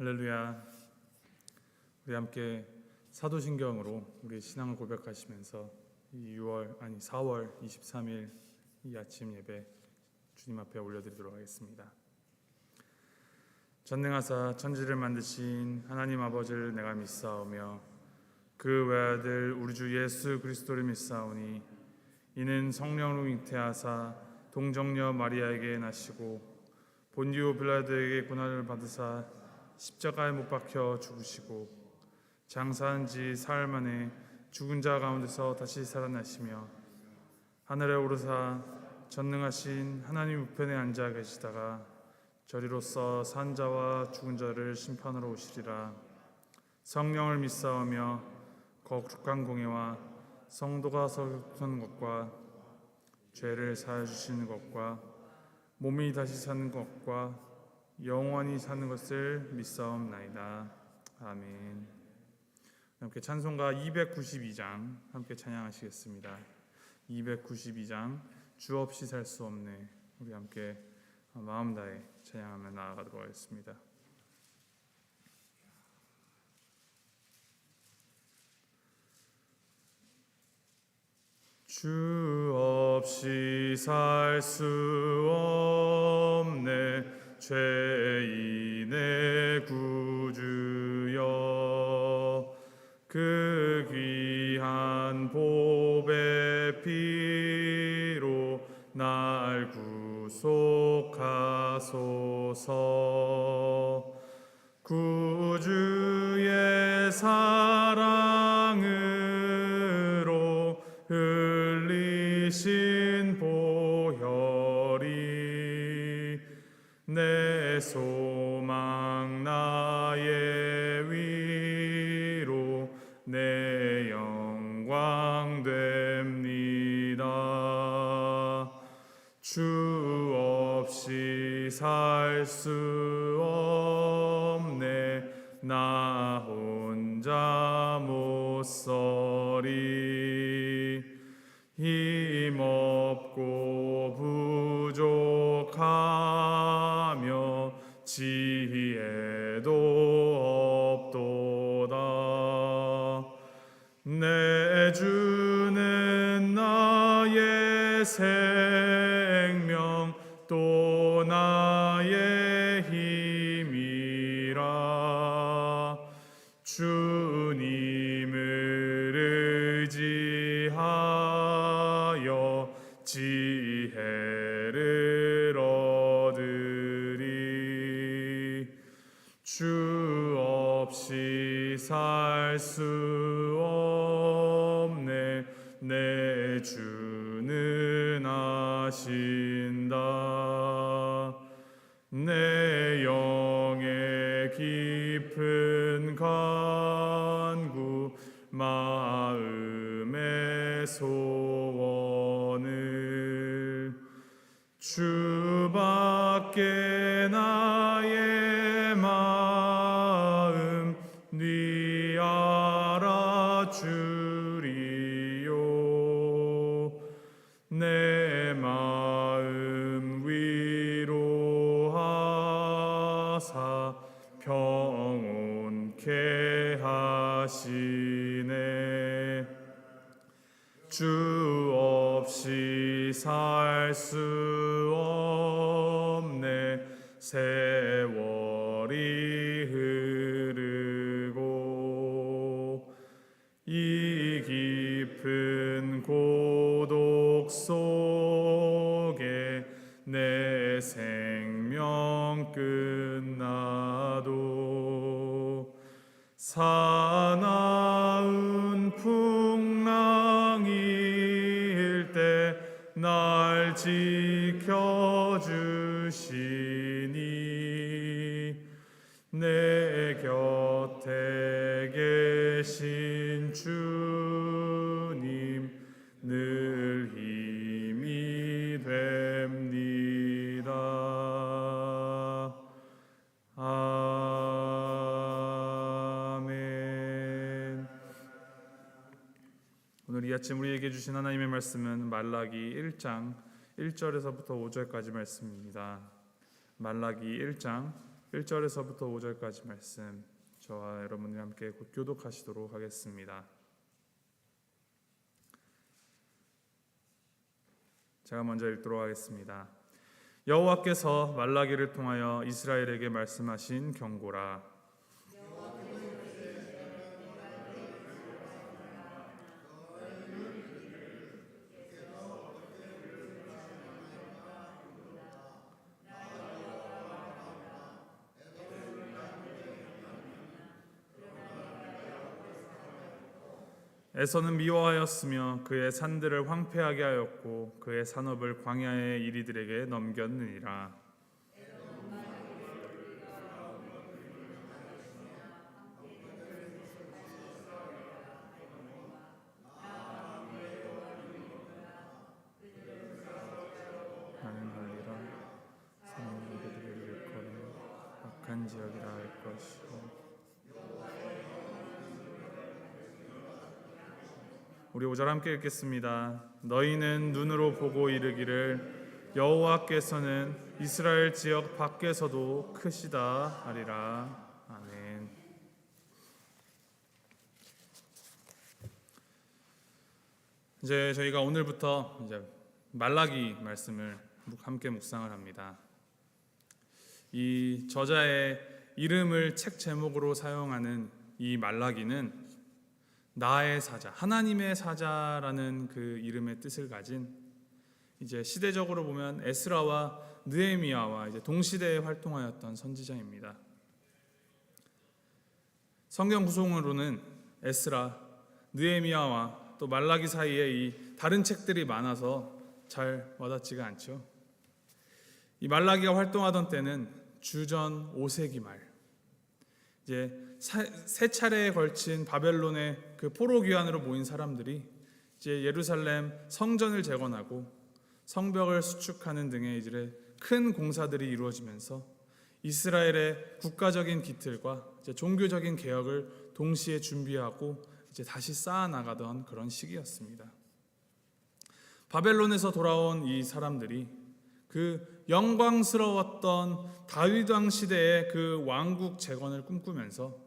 할렐루야. 우리 함께 사도신경으로 우리 신앙을 고백하시면서 이 4월 23일 이 아침 예배 주님 앞에 올려드리도록 하겠습니다. 전능하사 천지를 만드신 하나님 아버지를 내가 믿사오며 그 외아들 우리 주 예수 그리스도를 믿사오니 이는 성령으로 잉태하사 동정녀 마리아에게 나시고 본디오 빌라도에게 고난을 받으사 십자가에 못 박혀 죽으시고 장사한 지 사흘 만에 죽은 자 가운데서 다시 살아나시며 하늘에 오르사 전능하신 하나님 우편에 앉아 계시다가 저리로서 산 자와 죽은 자를 심판하러 오시리라. 성령을 믿사오며 거룩한 공예와 성도가 서는 것과 죄를 사하여 주시는 것과 몸이 다시 사는 것과 영원히 사는 것을 믿사옵나이다. 아멘. 함께 찬송가 292장 함께 찬양하시겠습니다. 292장 주 없이 살 수 없네. 우리 함께 마음 다해 찬양하며 나아가도록 하겠습니다. 주 없이 살 수 없네. 죄인의 구주여 그 귀한 보배 피로 날 구속하소서. 구주의 사랑으로 흘리신 보혈이 내 소망 나의 위로 내 영광 됩니다. 주 없이 살 수 없네. 나 혼자 못 서리. 힘없고 부족하며 지혜도 없도다. 내 주는 나의 생명 또 나의 힘이라. 주님을 의지하여 지혜를 얻으리. 주 없이 살 수 없네. 내 주는 아신다. 내 영의 깊은 간구 마음의 소원을 주밖에 나의 마음 네 알아주리요. 내 마음 위로하사 평온케 하시네. 주 없이 살 수 없네. 세월이 흐르고 이 깊은 고독 속에 내 생명 끝나도 사나운 풍랑일 때 날 지켜주시니 내 곁에 계신 주님 늘 힘이 됩니다. 아멘. 오늘 이 아침 우리에게 주신 하나님의 말씀은 말라기 1장 1절에서부터 5절까지 말씀입니다. 말라기 1장 1절에서부터 5절까지 말씀 저와 여러분이 함께 곧 교독하시도록 하겠습니다. 제가 먼저 읽도록 하겠습니다. 여호와께서 말라기를 통하여 이스라엘에게 말씀하신 경고라. 에서는 미워하였으며 그의 산들을 황폐하게 하였고 그의 산업을 광야의 이리들에게 넘겼느니라. 나는 할리라. 사는 그들을 일컬어 악한 지역이라 할 것이고. 우리 5절 함께 읽겠습니다. 너희는 눈으로 보고 이르기를 여호와께서는 이스라엘 지역 밖에서도 크시다 하리라. 아멘. 이제 저희가 오늘부터 말라기 말씀을 함께 묵상을 합니다. 이 저자의 이름을 책 제목으로 사용하는 이 말라기는 나의 사자, 하나님의 사자라는 그 이름의 뜻을 가진 이제 시대적으로 보면 에스라와 느헤미야와 이제 동시대에 활동하였던 선지자입니다. 성경 구성으로는 에스라, 느헤미야와 또 말라기 사이에 이 다른 책들이 많아서 잘 와닿지가 않죠. 이 말라기가 활동하던 때는 주전 5세기 말, 이제 세 차례에 걸친 바벨론의 그 포로 귀환으로 모인 사람들이 이제 예루살렘 성전을 재건하고 성벽을 수축하는 등의 이제 큰 공사들이 이루어지면서 이스라엘의 국가적인 기틀과 이제 종교적인 개혁을 동시에 준비하고 이제 다시 쌓아 나가던 그런 시기였습니다. 바벨론에서 돌아온 이 사람들이 그 영광스러웠던 다윗 왕 시대의 그 왕국 재건을 꿈꾸면서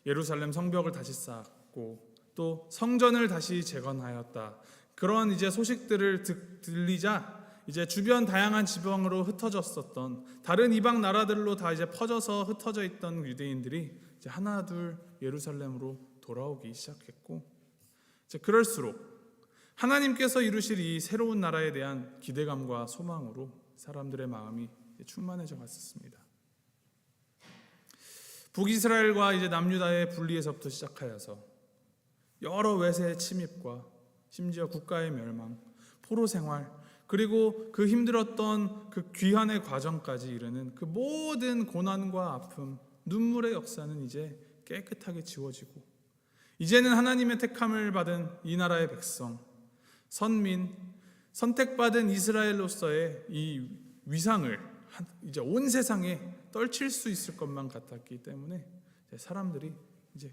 예루살렘 성벽을 다시 쌓았고 또 성전을 다시 재건하였다. 그런 이제 소식들을 들리자 이제 주변 다양한 지방으로 흩어졌었던 다른 이방 나라들로 다 이제 퍼져서 흩어져 있던 유대인들이 이제 하나둘 예루살렘으로 돌아오기 시작했고, 이제 그럴수록 하나님께서 이루실 이 새로운 나라에 대한 기대감과 소망으로 사람들의 마음이 충만해져 갔었습니다. 북이스라엘과 이제 남유다의 분리에서부터 시작하여서 여러 외세의 침입과 심지어 국가의 멸망, 포로 생활, 그리고 그 힘들었던 그 귀환의 과정까지 이르는 그 모든 고난과 아픔, 눈물의 역사는 이제 깨끗하게 지워지고, 이제는 하나님의 택함을 받은 이 나라의 백성, 선민, 선택받은 이스라엘로서의 이 위상을 이제 온 세상에 떨칠 수 있을 것만 같았기 때문에 사람들이 이제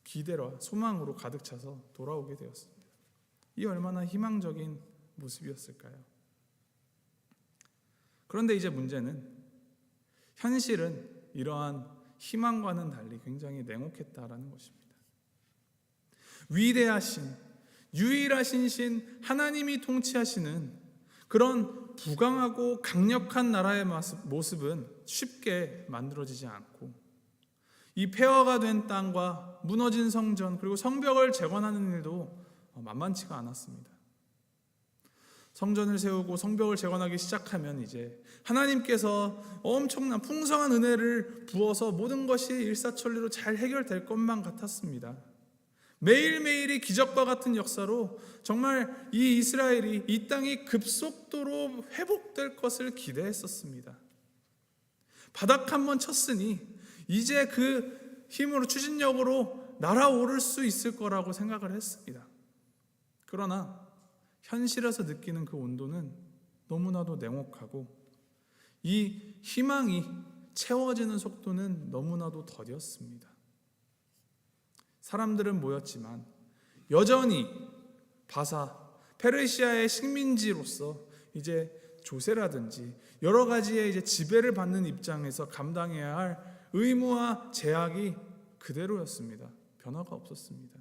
기대와 소망으로 가득 차서 돌아오게 되었습니다. 이 얼마나 희망적인 모습이었을까요? 그런데 이제 문제는 현실은 이러한 희망과는 달리 굉장히 냉혹했다라는 것입니다. 위대하신 유일하신 신 하나님이 통치하시는 그런 부강하고 강력한 나라의 모습은 쉽게 만들어지지 않고, 이 폐허가 된 땅과 무너진 성전 그리고 성벽을 재건하는 일도 만만치가 않았습니다. 성전을 세우고 성벽을 재건하기 시작하면 이제 하나님께서 엄청난 풍성한 은혜를 부어서 모든 것이 일사천리로 잘 해결될 것만 같았습니다. 매일매일이 기적과 같은 역사로 정말 이 이스라엘이, 이 땅이 급속도로 회복될 것을 기대했었습니다. 바닥 한번 쳤으니 이제 그 힘으로 추진력으로 날아오를 수 있을 거라고 생각을 했습니다. 그러나 현실에서 느끼는 그 온도는 너무나도 냉혹하고, 이 희망이 채워지는 속도는 너무나도 더뎠습니다. 사람들은 모였지만 여전히 바사, 페르시아의 식민지로서 이제 조세라든지 여러 가지의 이제 지배를 받는 입장에서 감당해야 할 의무와 제약이 그대로였습니다. 변화가 없었습니다.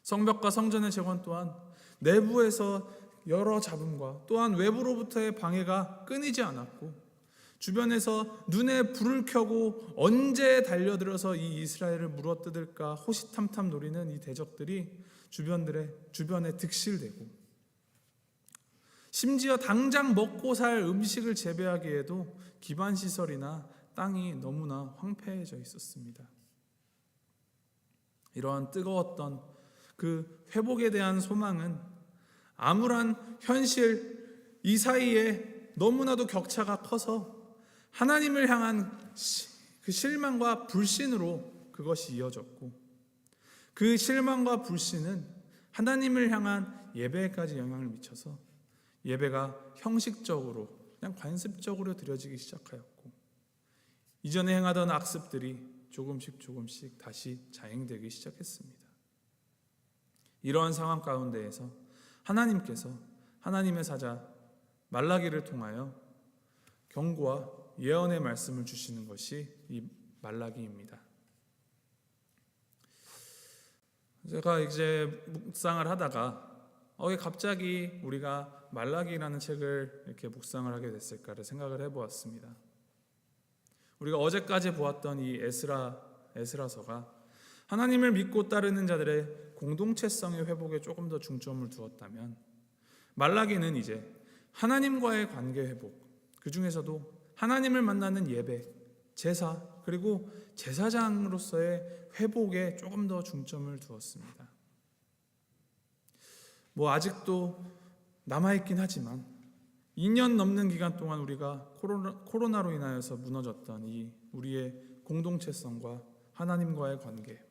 성벽과 성전의 재건 또한 내부에서 여러 잡음과 또한 외부로부터의 방해가 끊이지 않았고, 주변에서 눈에 불을 켜고 언제 달려들어서 이 이스라엘을 물어뜯을까 호시탐탐 노리는 이 대적들이 주변에 득실되고, 심지어 당장 먹고 살 음식을 재배하기에도 기반 시설이나 땅이 너무나 황폐해져 있었습니다. 이러한 뜨거웠던 그 회복에 대한 소망은 암울한 현실 이 사이에 너무나도 격차가 커서 하나님을 향한 그 실망과 불신으로 그것이 이어졌고, 그 실망과 불신은 하나님을 향한 예배에까지 영향을 미쳐서 예배가 형식적으로 그냥 관습적으로 드려지기 시작하였고, 이전에 행하던 악습들이 조금씩 다시 자행되기 시작했습니다. 이러한 상황 가운데에서 하나님께서 하나님의 사자 말라기를 통하여 경고와 예언의 말씀을 주시는 것이 이 말라기입니다. 제가 이제 묵상을 하다가 왜 갑자기 우리가 말라기라는 책을 이렇게 묵상을 하게 됐을까를 생각을 해보았습니다. 우리가 어제까지 보았던 이 에스라서가 하나님을 믿고 따르는 자들의 공동체성의 회복에 조금 더 중점을 두었다면, 말라기는 이제 하나님과의 관계 회복, 그 중에서도 하나님을 만나는 예배, 제사, 그리고 제사장으로서의 회복에 조금 더 중점을 두었습니다. 아직도 남아있긴 하지만 2년 넘는 기간 동안 우리가 코로나로 인하여서 무너졌던 이 우리의 공동체성과 하나님과의 관계,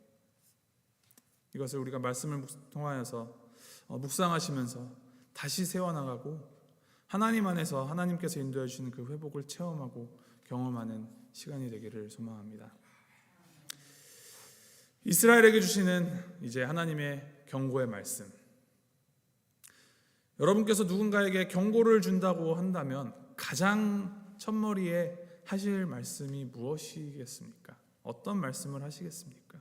이것을 우리가 말씀을 통하여서 묵상하시면서 다시 세워나가고 하나님 안에서 하나님께서 인도해 주시는 그 회복을 체험하고 경험하는 시간이 되기를 소망합니다. 이스라엘에게 주시는 이제 하나님의 경고의 말씀, 여러분께서 누군가에게 경고를 준다고 한다면 가장 첫머리에 하실 말씀이 무엇이겠습니까? 어떤 말씀을 하시겠습니까?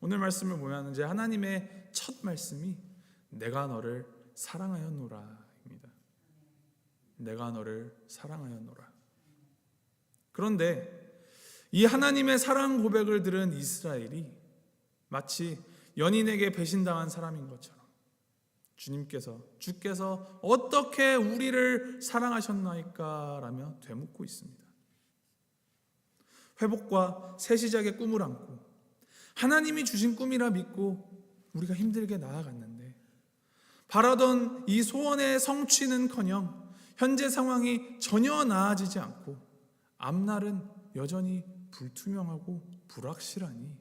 오늘 말씀을 보면 이제 하나님의 첫 말씀이 내가 너를 사랑하였노라입니다. 내가 너를 사랑하였노라. 그런데 이 하나님의 사랑 고백을 들은 이스라엘이 마치 연인에게 배신당한 사람인 것처럼 주께서 어떻게 우리를 사랑하셨나이까 라며 되묻고 있습니다. 회복과 새 시작의 꿈을 안고 하나님이 주신 꿈이라 믿고 우리가 힘들게 나아갔는데, 바라던 이 소원의 성취는커녕 현재 상황이 전혀 나아지지 않고 앞날은 여전히 불투명하고 불확실하니,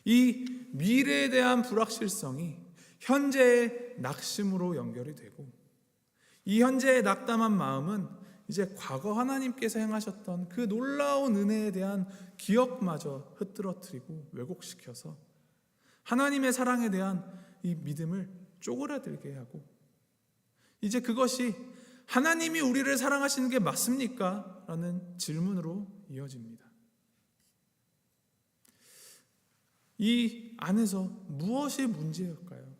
이 미래에 대한 불확실성이 현재의 낙심으로 연결이 되고, 이 현재의 낙담한 마음은 이제 과거 하나님께서 행하셨던 그 놀라운 은혜에 대한 기억마저 흐트러뜨리고 왜곡시켜서 하나님의 사랑에 대한 이 믿음을 쪼그라들게 하고, 이제 그것이 하나님이 우리를 사랑하시는 게 맞습니까? 라는 질문으로 이어집니다. 이 안에서 무엇이 문제일까요?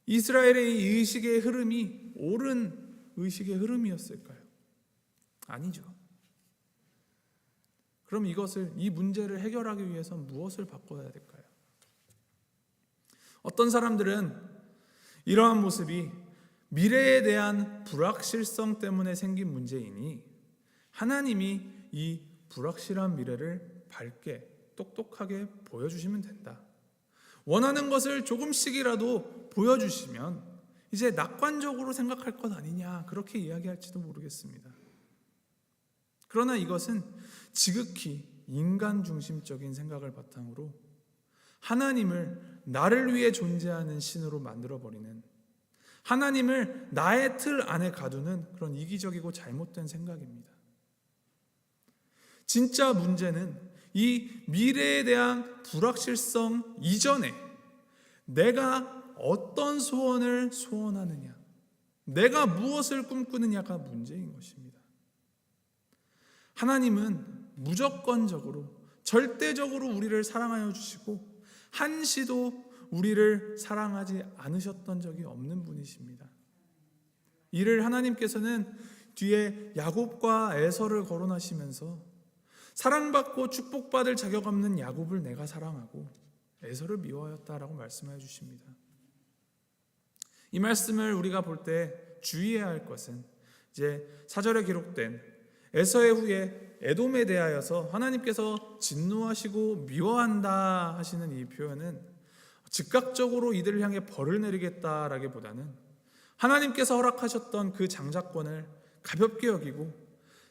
이스라엘의 이 의식의 흐름이 옳은 의식의 흐름이었을까요? 아니죠. 그럼 이 문제를 해결하기 위해서 무엇을 바꿔야 될까요? 어떤 사람들은 이러한 모습이 미래에 대한 불확실성 때문에 생긴 문제이니 하나님이 이 불확실한 미래를 밝게 똑똑하게 보여주시면 된다. 원하는 것을 조금씩이라도 보여주시면 이제 낙관적으로 생각할 것 아니냐, 그렇게 이야기할지도 모르겠습니다. 그러나 이것은 지극히 인간 중심적인 생각을 바탕으로 하나님을 나를 위해 존재하는 신으로 만들어버리는, 하나님을 나의 틀 안에 가두는 그런 이기적이고 잘못된 생각입니다. 진짜 문제는 이 미래에 대한 불확실성 이전에 내가 어떤 소원을 소원하느냐, 내가 무엇을 꿈꾸느냐가 문제인 것입니다. 하나님은 무조건적으로 절대적으로 우리를 사랑하여 주시고 한시도 우리를 사랑하지 않으셨던 적이 없는 분이십니다. 이를 하나님께서는 뒤에 야곱과 에서를 거론하시면서 사랑받고 축복받을 자격 없는 야곱을 내가 사랑하고 에서를 미워하였다라고 말씀해 주십니다. 이 말씀을 우리가 볼 때 주의해야 할 것은 이제 4절에 기록된 에서의 후에 에돔에 대하여서 하나님께서 진노하시고 미워한다 하시는 이 표현은 즉각적으로 이들을 향해 벌을 내리겠다라기보다는 하나님께서 허락하셨던 그 장자권을 가볍게 여기고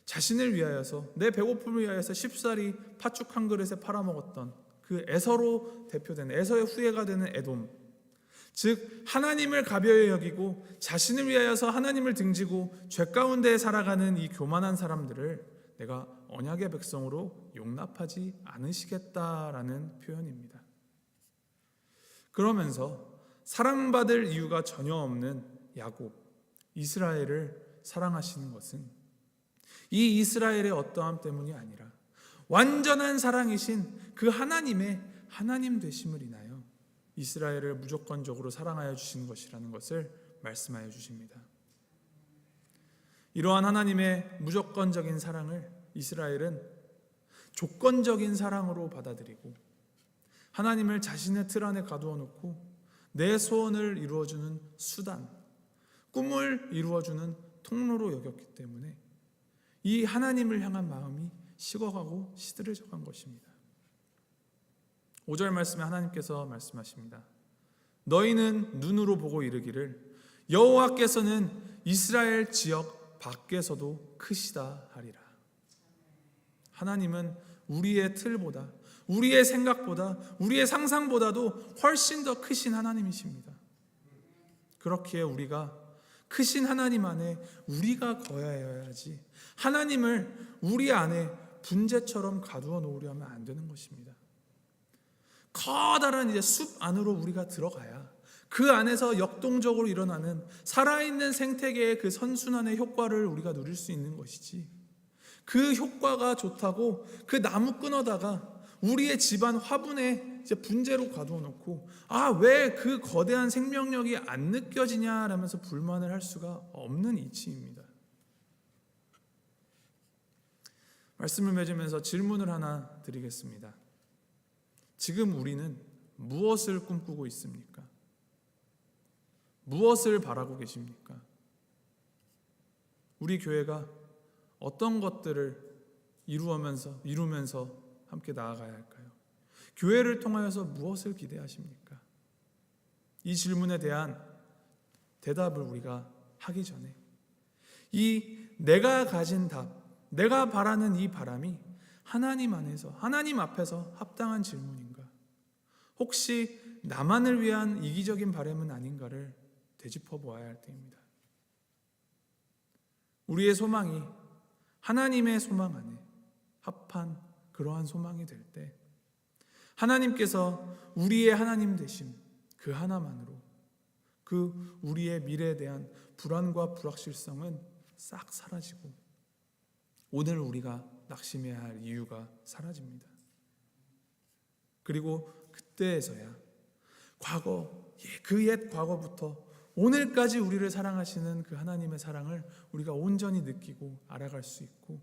자신을 위하여서 내 배고픔을 위하여서 쉽사리 팥죽 한 그릇에 팔아먹었던 그 에서로 대표되는 에서의 후예가 되는 에돔, 즉 하나님을 가벼이 여기고 자신을 위하여서 하나님을 등지고 죄 가운데 살아가는 이 교만한 사람들을 내가 언약의 백성으로 용납하지 않으시겠다라는 표현입니다. 그러면서 사랑받을 이유가 전혀 없는 야곱, 이스라엘을 사랑하시는 것은 이 이스라엘의 어떠함 때문이 아니라 완전한 사랑이신 그 하나님의 하나님 되심을 인하여 이스라엘을 무조건적으로 사랑하여 주신 것이라는 것을 말씀하여 주십니다. 이러한 하나님의 무조건적인 사랑을 이스라엘은 조건적인 사랑으로 받아들이고 하나님을 자신의 틀 안에 가두어 놓고 내 소원을 이루어주는 수단, 꿈을 이루어주는 통로로 여겼기 때문에 이 하나님을 향한 마음이 식어가고 시들해져 간 것입니다. 5절 말씀에 하나님께서 말씀하십니다. 너희는 눈으로 보고 이르기를 여호와께서는 이스라엘 지역 밖에서도 크시다 하리라. 하나님은 우리의 틀보다, 우리의 생각보다, 우리의 상상보다도 훨씬 더 크신 하나님이십니다. 그렇기에 우리가 크신 하나님 안에 우리가 거하여야지 하나님을 우리 안에 분재처럼 가두어 놓으려 하면 안 되는 것입니다. 커다란 이제 숲 안으로 우리가 들어가야 그 안에서 역동적으로 일어나는 살아있는 생태계의 그 선순환의 효과를 우리가 누릴 수 있는 것이지, 그 효과가 좋다고 그 나무 끊어다가 우리의 집안 화분에 이제 분재로 가두어 놓고 왜 그 거대한 생명력이 안 느껴지냐라면서 불만을 할 수가 없는 이치입니다. 말씀을 맺으면서 질문을 하나 드리겠습니다. 지금 우리는 무엇을 꿈꾸고 있습니까? 무엇을 바라고 계십니까? 우리 교회가 어떤 것들을 이루면서 함께 나아가야 할까요? 교회를 통하여서 무엇을 기대하십니까? 이 질문에 대한 대답을 우리가 하기 전에 이 내가 가진 답, 내가 바라는 이 바람이 하나님 안에서, 하나님 앞에서 합당한 질문인가? 혹시 나만을 위한 이기적인 바람은 아닌가를 되짚어 보아야 할 때입니다. 우리의 소망이 하나님의 소망 안에 합한 그러한 소망이 될 때 하나님께서 우리의 하나님 되신 그 하나만으로 그 우리의 미래에 대한 불안과 불확실성은 싹 사라지고 오늘 우리가 낙심해야 할 이유가 사라집니다. 그리고 그때에서야 그 옛 과거부터 오늘까지 우리를 사랑하시는 그 하나님의 사랑을 우리가 온전히 느끼고 알아갈 수 있고,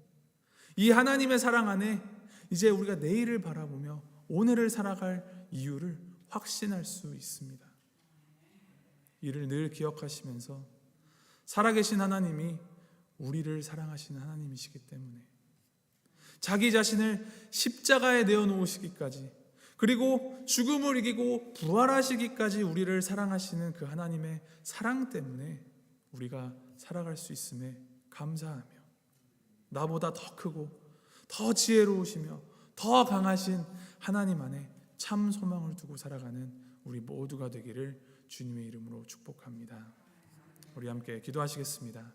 이 하나님의 사랑 안에 이제 우리가 내일을 바라보며 오늘을 살아갈 이유를 확신할 수 있습니다. 이를 늘 기억하시면서 살아계신 하나님이 우리를 사랑하시는 하나님이시기 때문에 자기 자신을 십자가에 내어놓으시기까지, 그리고 죽음을 이기고 부활하시기까지 우리를 사랑하시는 그 하나님의 사랑 때문에 우리가 살아갈 수 있음에 감사하며 나보다 더 크고 더 지혜로우시며 더 강하신 하나님 안에 참 소망을 두고 살아가는 우리 모두가 되기를 주님의 이름으로 축복합니다. 우리 함께 기도하시겠습니다.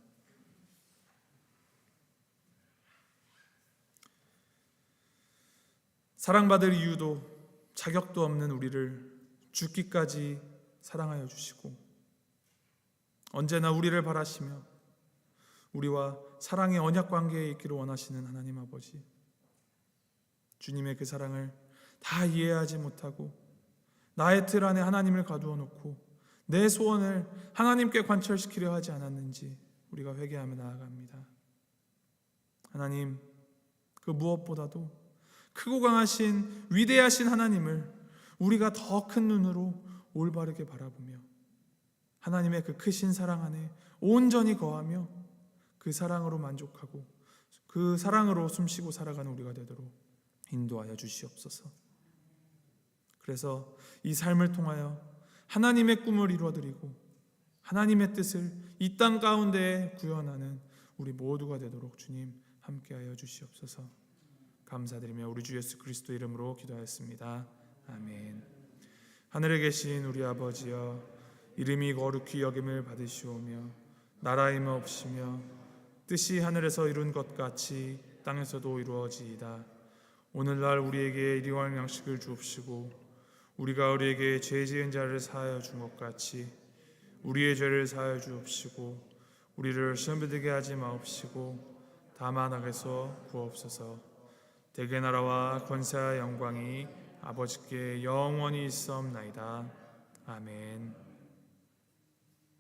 사랑받을 이유도 자격도 없는 우리를 죽기까지 사랑하여 주시고 언제나 우리를 바라시며 우리와 사랑의 언약 관계에 있기를 원하시는 하나님 아버지, 주님의 그 사랑을 다 이해하지 못하고 나의 틀 안에 하나님을 가두어 놓고 내 소원을 하나님께 관철시키려 하지 않았는지 우리가 회개하며 나아갑니다. 하나님, 그 무엇보다도 크고 강하신 위대하신 하나님을 우리가 더 큰 눈으로 올바르게 바라보며 하나님의 그 크신 사랑 안에 온전히 거하며 그 사랑으로 만족하고 그 사랑으로 숨쉬고 살아가는 우리가 되도록 인도하여 주시옵소서. 그래서 이 삶을 통하여 하나님의 꿈을 이루어드리고 하나님의 뜻을 이 땅 가운데에 구현하는 우리 모두가 되도록 주님 함께하여 주시옵소서. 감사드리며 우리 주 예수 그리스도 이름으로 기도하였습니다. 아멘. 하늘에 계신 우리 아버지여, 이름이 거룩히 여김을 받으시오며 나라의 마옵시며 뜻이 하늘에서 이룬 것 같이 땅에서도 이루어지이다. 오늘날 우리에게 일용할 양식을 주옵시고 우리가 우리에게 죄 지은 자를 사하여 준 것 같이 우리의 죄를 사하여 주옵시고 우리를 시험에 들게 하지 마옵시고 다만 악에서 구하옵소서. 대개 나라와 권세와 영광이 아버지께 영원히 있사옵나이다. 아멘.